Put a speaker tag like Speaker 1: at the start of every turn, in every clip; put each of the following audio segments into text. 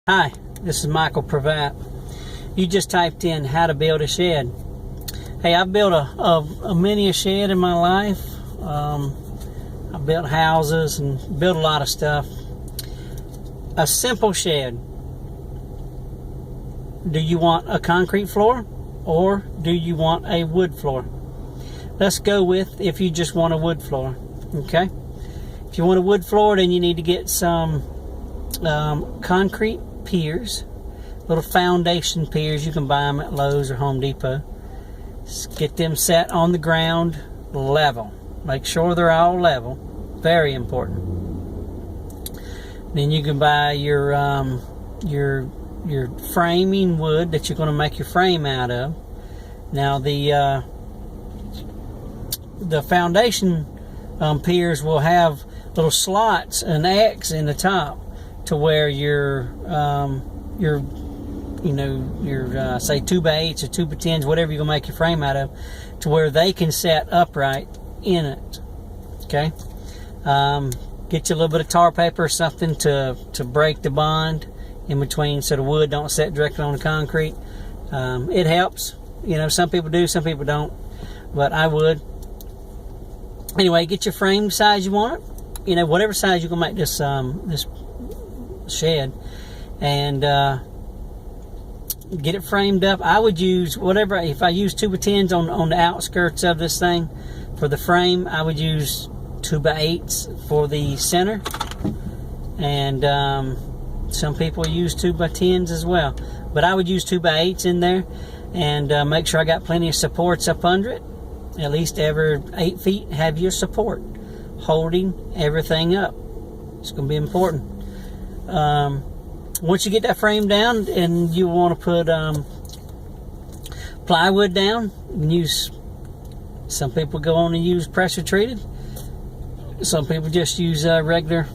Speaker 1: Hi, this is Michael Pravat. You just typed in how to build a shed. Hey, I've built a mini shed in my life. I built houses and built a lot of stuff. A simple shed. Do you want a concrete floor or do you want a wood floor? Let's go with if you just want a wood floor. Okay? If you want a wood floor, then you need to get some concrete piers, little foundation piers. You can buy them at Lowe's or Home Depot. Just get them set on the ground level. Make sure they're all level. Very important. Then you can buy your framing wood that you're going to make your frame out of. Now the foundation piers will have little slots, an X in the top, to where your say 2x8s or 2x10s, whatever you're gonna make your frame out of, to where they can set upright in it. Okay. Get you a little bit of tar paper or something to break the bond in between, so the wood don't set directly on the concrete. It helps. Some people do, some people don't, but I would. Anyway, get your frame size you want it. Whatever size you can make this this shed, and get it framed up. I would use whatever. If I use 2x10s on the outskirts of this thing for the frame, I would use 2x8s for the center, and some people use 2x10s as well, but I would use 2x8s in there, and make sure I got plenty of supports up under it. At least every 8 feet have your support holding everything up. It's going to be important. Once you get that frame down and you want to put plywood down, you can use, some people go on and use pressure treated. Some people just use regular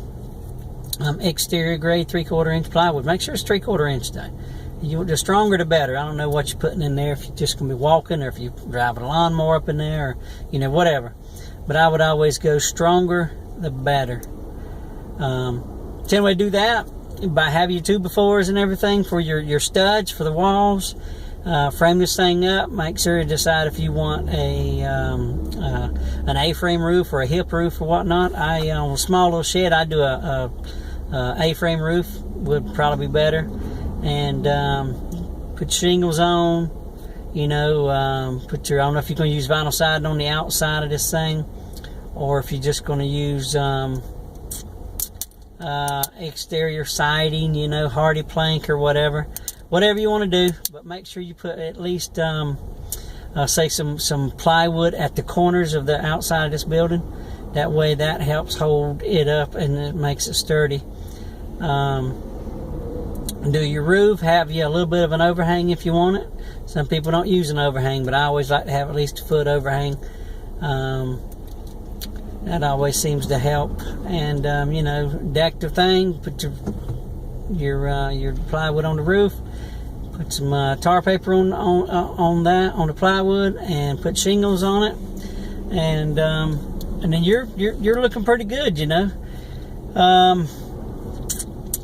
Speaker 1: exterior grade 3/4 inch plywood. Make sure it's 3/4 inch though. The stronger the better. I don't know what you're putting in there, if you're just going to be walking or if you're driving a lawnmower up in there, or whatever. But I would always go stronger the better. Same way to do that, by having your 2x4s and everything for your studs for the walls. Frame this thing up. Make sure you decide if you want an A-frame roof or a hip roof or whatnot. On a small little shed, I do a A-frame roof would probably be better. And put shingles on. I don't know if you're going to use vinyl siding on the outside of this thing, or if you're just going to use exterior siding, hardy plank or whatever you want to do. But make sure you put at least say some plywood at the corners of the outside of this building. That way that helps hold it up and it makes it sturdy. Do your roof, have you a little bit of an overhang if you want it. Some people don't use an overhang, but I always like to have at least a foot overhang. That always seems to help. And deck the thing, put your plywood on the roof, put some tar paper on the plywood, and put shingles on it, and then you're looking pretty good,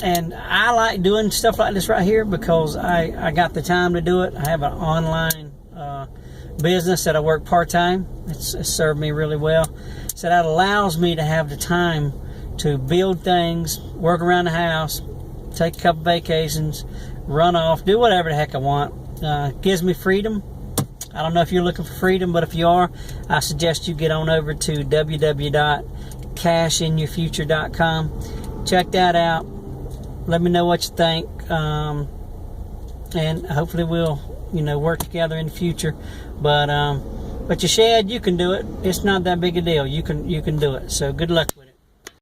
Speaker 1: And I like doing stuff like this right here because I got the time to do it. I have an online business that I work part-time. It's served me really well. So that allows me to have the time to build things, work around the house, take a couple vacations, run off, do whatever the heck I want. Gives me freedom. I don't know if you're looking for freedom, but if you are, I suggest you get on over to www.cashinyourfuture.com. Check that out. Let me know what you think, and hopefully we'll, work together in the future. But your shed, you can do it. It's not that big a deal. You can do it. So good luck with it.